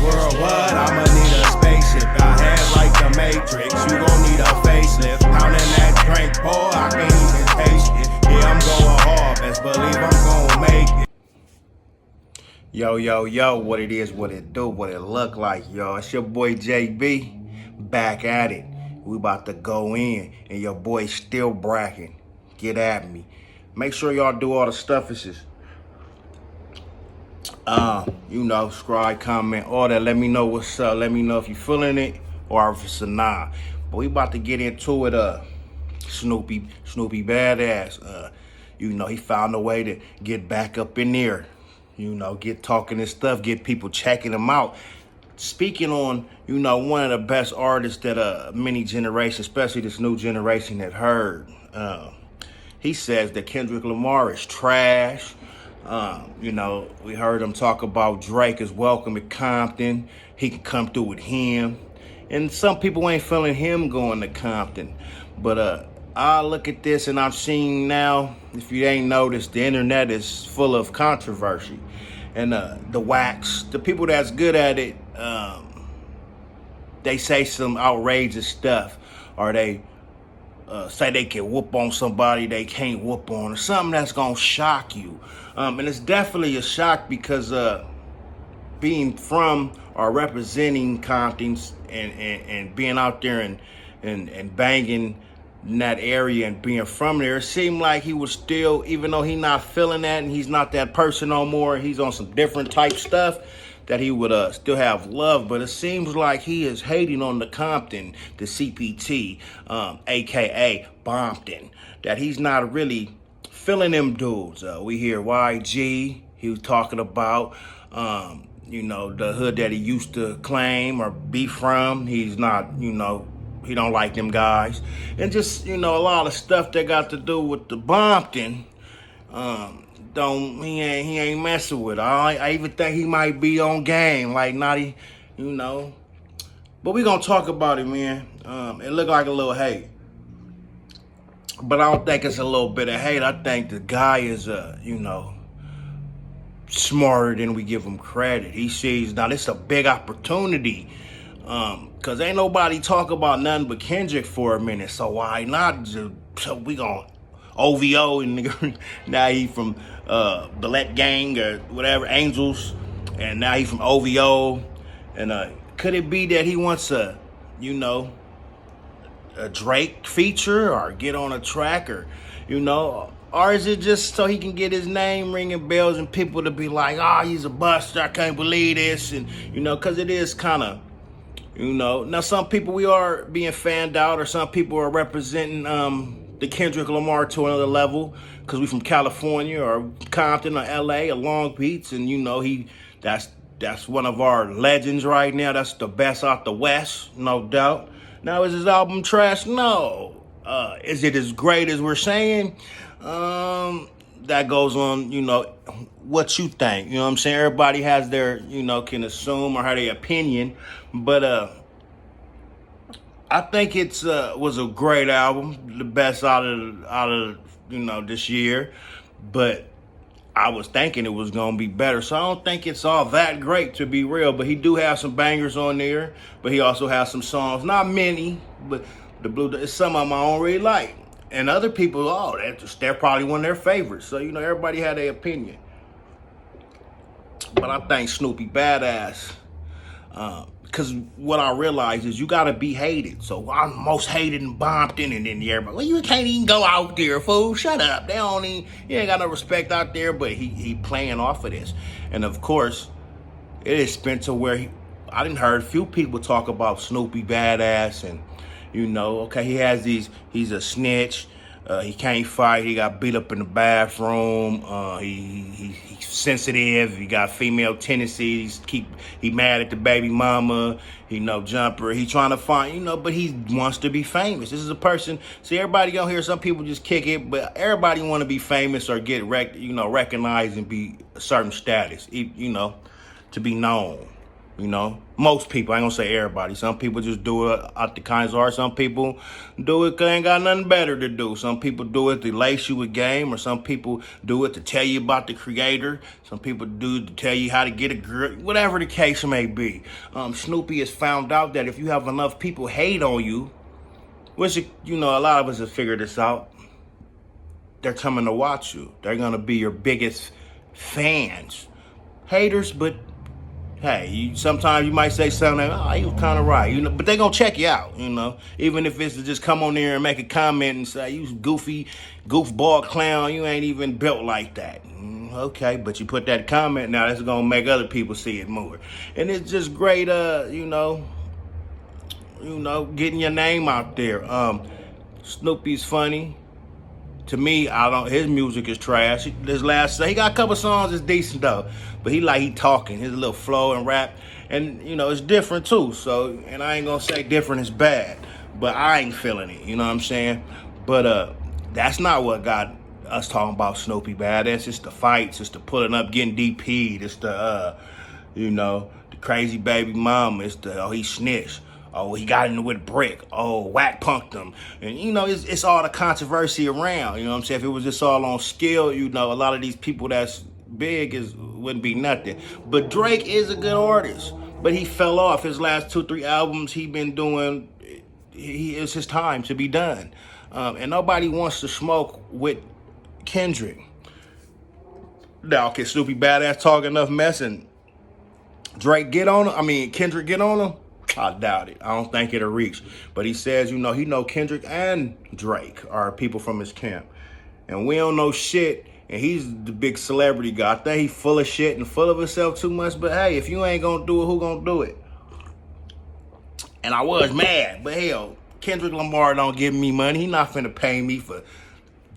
world, what? I'ma need a spaceship. Got hands like the Matrix. You gon' need a facelift. Pounding that drink, boy, I can't even taste it. Yeah, I'm going hard. Best believe I'm gon' make it. Yo, what it is, what it do, what it look like, y'all. It's your boy JB, back at it. We about to go in, and your boy still bracking. Get at me. Make sure y'all do all the stuffices. Subscribe, comment, all that. Let me know what's up. Let me know if you feeling it or if it's a nah. But we about to get into it. Snoopy badazz. He found a way to get back up in there. Get talking and stuff, get people checking him out. Speaking on, one of the best artists that many generations, especially this new generation, had heard. He says that Kendrick Lamar is trash. We heard him talk about Drake is welcome at Compton. He can come through with him. And some people ain't feeling him going to Compton. But I look at this and I've seen now, if you ain't noticed, the internet is full of controversy. And the wax, the people that's good at it, they say some outrageous stuff. Or they say they can whoop on somebody they can't whoop on. Or something that's going to shock you. And it's definitely a shock because being from or representing Compton and being out there and banging in that area and being from there, it seemed like he was still, even though he's not feeling that and he's not that person no more, he's on some different type stuff, that he would still have love. But it seems like he is hating on the Compton, the CPT, aka Bompton, that he's not really feeling them dudes. We hear YG, he was talking about the hood that he used to claim or be from. He's not, he don't like them guys. And just, a lot of stuff that got to do with the Bompton, he ain't messing with it. I even think he might be on game, like Naughty, But we gonna talk about it, man. It look like a little hate. But I don't think it's a little bit of hate. I think the guy is, smarter than we give him credit. He sees, now this is a big opportunity. Cause ain't nobody talk about nothing but Kendrick for a minute. So why not? So we gonna OVO and now he from Ballet Gang or whatever, Angels, and now he from OVO. And could it be that he wants a Drake feature or get on a track or is it just so he can get his name ringing bells and people to be like, he's a buster, I can't believe this, and because it is kind of, now some people we are being fanned out, or some people are representing the Kendrick Lamar to another level because we from California or Compton or LA or Long Beach, and that's one of our legends right now. That's the best out the West, no doubt. Now, is his album trash? No. Is it as great as we're saying? That goes on, what you think. You know what I'm saying? Everybody has their, can assume or have their opinion. But I think it's was a great album, the best out of this year. But I was thinking it was gonna be better, so I don't think it's all that great, to be real. But he do have some bangers on there. But he also has some songs, not many, but some of them I don't really like. And other people, they're probably one of their favorites. So everybody had their opinion. But I think Snoopy badazz. Because what I realize is you gotta be hated. So I'm most hated in Bompton, and then everybody, well, you can't even go out there, fool. Shut up. They don't even, you ain't got no respect out there. But he playing off of this, and of course, it is spent to where I didn't heard a few people talk about Snoopy badazz, and okay, he's a snitch. He can't fight. He got beat up in the bathroom. He's sensitive. He got female tendencies. He mad at the baby mama. Jumper. He trying to find, but he wants to be famous. This is a person. See, everybody gonna hear some people just kick it, but everybody want to be famous or get recognized and be a certain status. To be known. You know, most people, I ain't gonna say everybody. Some people just do it out the kindness of heart. Some people do it 'cause they ain't got nothing better to do. Some people do it to lace you with game, or some people do it to tell you about the creator. Some people do it to tell you how to get a girl, whatever the case may be. Snoopy has found out that if you have enough people hate on you, which, you know, a lot of us have figured this out, they're coming to watch you. They're gonna be your biggest fans. Haters, but hey, sometimes you might say something like, oh, he was kind of right, you know, but they gonna check you out, you know, even if it's to just come on there and make a comment and say, you goofy, goofball clown, you ain't even built like that. Okay, but you put that comment, now that's gonna make other people see it more. And it's just great, you know, getting your name out there. Snoopy's funny. To me, his music is trash. He got a couple songs that's decent though, but he talking, his little flow and rap, and you know, it's different too. So, and I ain't gonna say different is bad, but I ain't feeling it, you know what I'm saying? But that's not what got us talking about Snoopy Badazz. It's the fights, it's the pulling up, getting DP'd, it's the you know, the crazy baby mama, it's the he snitched. Oh, he got in with a brick. Oh, whack punked him. And, you know, it's all the controversy around. You know what I'm saying? If it was just all on skill, you know, a lot of these people that's big wouldn't be nothing. But Drake is a good artist. But he fell off. His last 2-3 albums he been doing, it's his time to be done. And nobody wants to smoke with Kendrick. Now, can Snoopy Badazz talk enough mess and Kendrick get on him? I doubt it. I don't think it'll reach. But he says, you know, he know Kendrick and Drake are people from his camp. And we don't know shit. And he's the big celebrity guy. I think he full of shit and full of himself too much. But hey, if you ain't gonna do it, who gonna do it? And I was mad. But hell, Kendrick Lamar don't give me money. He not finna pay me for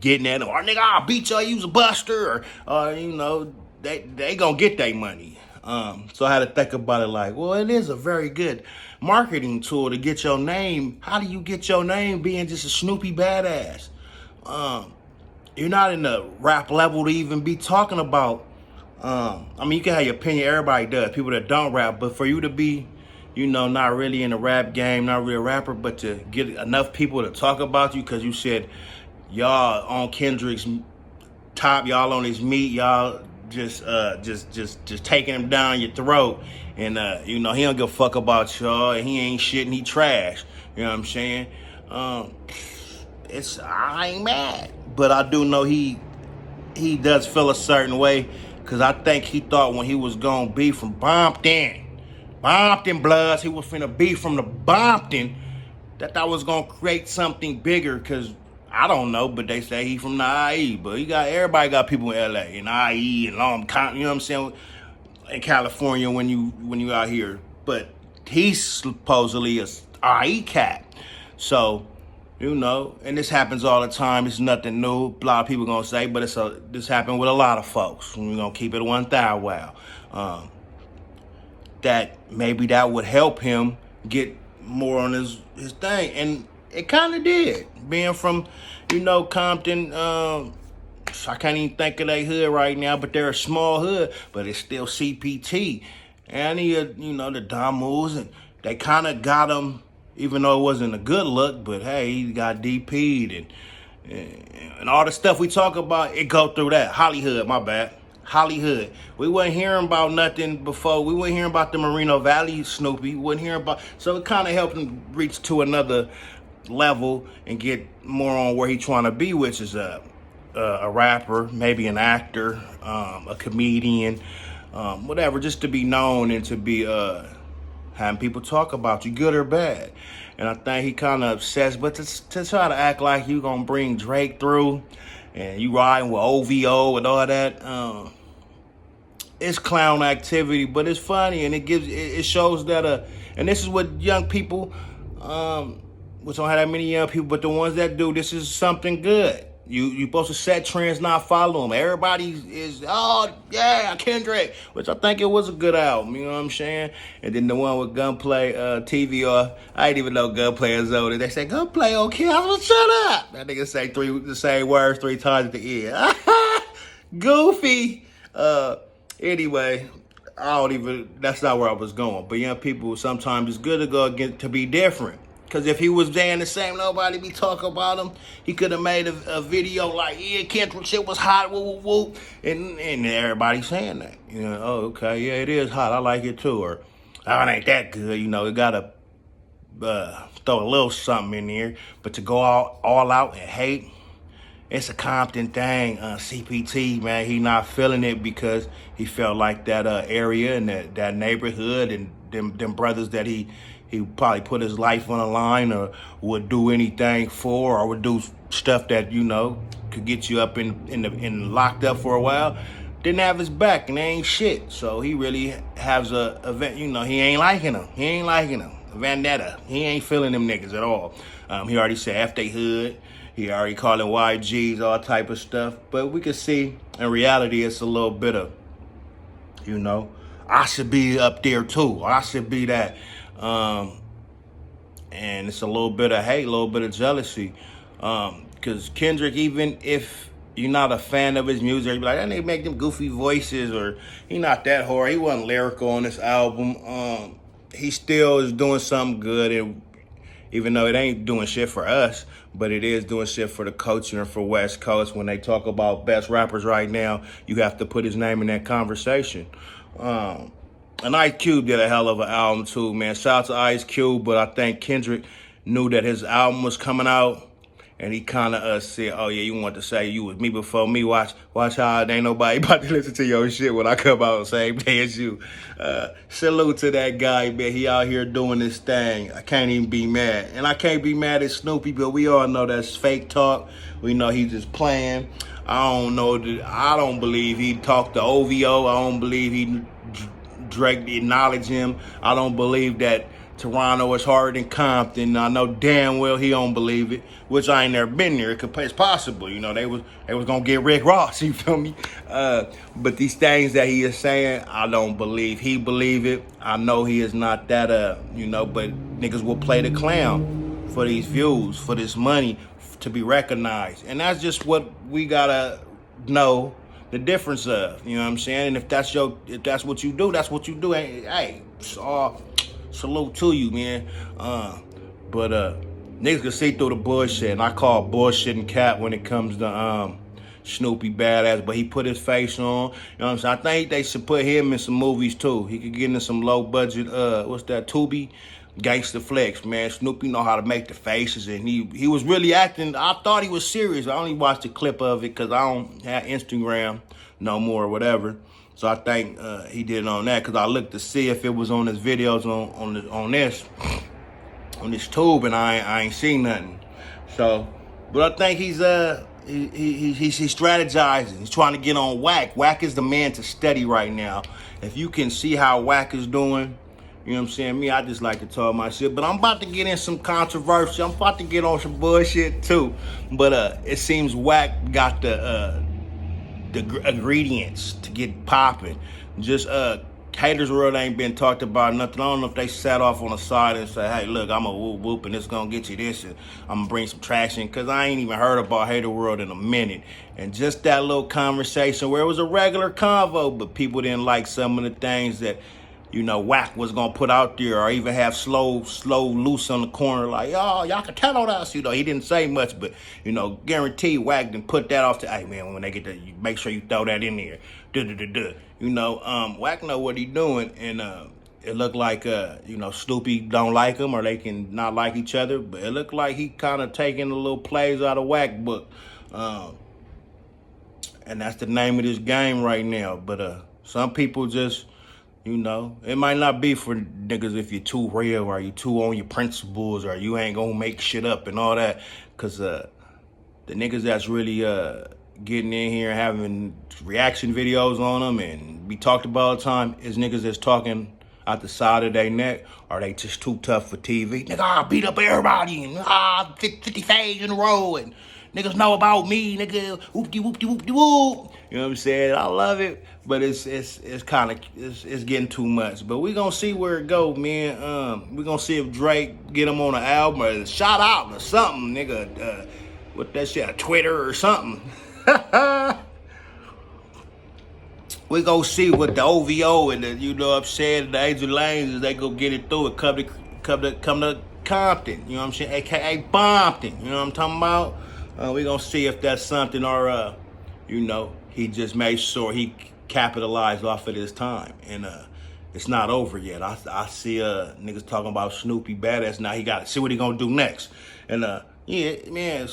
getting at him. Or nigga, I'll beat you, you a buster. Or you know, they gonna get their money. So I had to think about it like, well, it is a very good marketing tool to get your name. How do you get your name being just a Snoopy Badazz? You're not in the rap level to even be talking about. I mean, you can have your opinion. Everybody does. People that don't rap. But for you to be, you know, not really in the rap game, not really a rapper, but to get enough people to talk about you because you said y'all on Kendrick's top, y'all on his meat, y'all just taking him down your throat, and you know, he don't give a fuck about y'all, and he ain't shit and he trash. You know what I'm saying? I ain't mad, but I do know he does feel a certain way, cause I think he thought when he was gonna be from Bompton Bloods, he was finna be from the Bompton, that was gonna create something bigger, cause I don't know, but they say he from the IE. But everybody got people in LA, in IE, and Long County, you know what I'm saying? In California when you out here. But he's supposedly a IE cat. So, you know, and this happens all the time. It's nothing new. A lot of people gonna say, but this happened with a lot of folks. We're gonna keep it 1,000 wow. That maybe that would help him get more on his thing. And it kind of did. Being from, you know, Compton, I can't even think of that hood right now, but they're a small hood, but it's still CPT. And you know, the Damus, and they kind of got him, even though it wasn't a good look, but hey, he got DP'd and all the stuff we talk about, it go through that. Hollywood, my bad. Hollywood. We wasn't hearing about nothing before. We weren't hearing about the Moreno Valley Snoopy. We wasn't hearing about, so it kind of helped him reach to another level and get more on where he's trying to be, which is a rapper, maybe an actor, a comedian, whatever, just to be known and to be having people talk about you, good or bad. And I think he kind of obsessed, but to try to act like you gonna bring Drake through and you riding with OVO and all that, it's clown activity, but it's funny, and it shows that and this is what young people, which don't have that many young people, but the ones that do, this is something good. You supposed to set trends, not follow them. Everybody is, oh yeah, Kendrick, which I think it was a good album, you know what I'm saying? And then the one with Gunplay, TVR, I didn't even know Gunplay is older. They say, Gunplay, okay, I'm gonna shut up. That nigga say the same words 3 times at the end. Goofy. Anyway, I don't even, that's not where I was going. But young people, sometimes it's good to go against, to be different. Because if he was saying the same, nobody be talking about him. He could have made a video like, yeah, Kendrick shit was hot, woo, woo, woo. And everybody saying that. You know, oh, okay, yeah, it is hot. I like it too. Or, oh, it ain't that good. You know, it got to throw a little something in there. But to go all out and hate, it's a Compton thing. CPT, man, he not feeling it because he felt like that area and that neighborhood and them brothers that he probably put his life on the line or would do anything for, or would do stuff that, you know, could get you up in locked up for a while, didn't have his back and they ain't shit. So he really has a event, you know, he ain't liking them. He ain't liking them. Vendetta. He ain't feeling them niggas at all. He already said F they hood. He already calling YGs, all type of stuff. But we can see, in reality, it's a little bit of, you know, I should be up there too. I should be that. And it's a little bit of hate, a little bit of jealousy. Because Kendrick, even if you're not a fan of his music, you be like, that nigga make them goofy voices, or he not that hard. He wasn't lyrical on this album. He still is doing something good, and even though it ain't doing shit for us, but it is doing shit for the culture and for West Coast. When they talk about best rappers right now, you have to put his name in that conversation. And Ice Cube did a hell of an album too, man. Shout out to Ice Cube, but I think Kendrick knew that his album was coming out, and he kind of said, oh yeah, you want to say you was me before me. Watch how ain't nobody about to listen to your shit when I come out the same day as you. Salute to that guy, man. He out here doing this thing. I can't even be mad. And I can't be mad at Snoopy, but we all know that's fake talk. We know he's just playing. I don't believe he talked to OVO. I don't believe he Drake acknowledge him. I don't believe that Toronto is harder than Compton. I know damn well he don't believe it, which I ain't never been there. It's possible, you know. They was gonna get Rick Ross, you feel me? But these things that he is saying, I don't believe he believe it. I know he is not that, you know. But niggas will play the clown for these views, for this money, to be recognized, and that's just what we gotta know the difference of. You know what I'm saying? And if that's what you do, that's what you do. Hey, it's all. Salute to you, man. But niggas can see through the bullshit, and I call bullshit and cap when it comes to Snoopy Badazz. But he put his face on. You know what I'm saying? I think they should put him in some movies too. He could get into some low budget. What's that? Tubi gangster flex, man. Snoopy know how to make the faces, and he was really acting. I thought he was serious. I only watched a clip of it because I don't have Instagram no more or whatever. So I think he did it on that, because I looked to see if it was on his videos on this tube, and I ain't seen nothing. So, but I think he's strategizing. He's trying to get on Wack. Wack is the man to study right now. If you can see how Wack is doing, you know what I'm saying? Me, I just like to talk my shit, but I'm about to get in some controversy. I'm about to get on some bullshit too. But it seems Wack got the ingredients to get popping. Just Haters World ain't been talked about nothing. I don't know if they sat off on the side and say, hey, look, I'm a whoop whoop and it's gonna get you this, and I'm gonna bring some traction, because I ain't even heard about Hater World in a minute. And just that little conversation where it was a regular convo, but people didn't like some of the things that, you know, Wack was gonna put out there, or even have slow loose on the corner, like, oh, y'all can tell on us. You know, he didn't say much, but, you know, guarantee Wack didn't put that off to, hey man, when they get that, you make sure you throw that in there. You know, Wack know what he doing, and it looked like you know, Snoopy don't like him, or they can not like each other, but it looked like he kind of taking a little plays out of Wack book. And that's the name of this game right now. But some people just, you know, it might not be for niggas if you're too real, or you too on your principles, or you ain't gonna make shit up and all that. Because the niggas that's really getting in here and having reaction videos on them and be talked about all the time is niggas that's talking out the side of their neck, or they just too tough for TV. Nigga, I beat up everybody, and 50 fades in a row, and niggas know about me, nigga, whoop-de-whoop-de-whoop-de-whoop. You know what I'm saying? I love it, but it's kind of, it's getting too much. But we gonna see where it go, man. We gonna see if Drake get him on an album, or a shout out or something, nigga. What that shit, Twitter or something. we go see what the OVO and the, you know what I'm saying, the Angel Lanes is they go get it through it, come to Compton, you know what I'm saying, aka Bompton, you know what I'm talking about? We gonna see if that's something or you know, he just made sure he capitalized off of this time. And it's not over yet. I see niggas talking about Snoopy badazz. Now he got to see what he gonna do next. And yeah, man,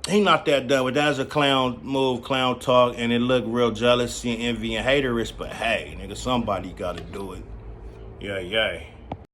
he not that done. But that's a clown move, clown talk, and it look real jealousy and envy and haterish. But hey, nigga, somebody got to do it. Yeah, yeah.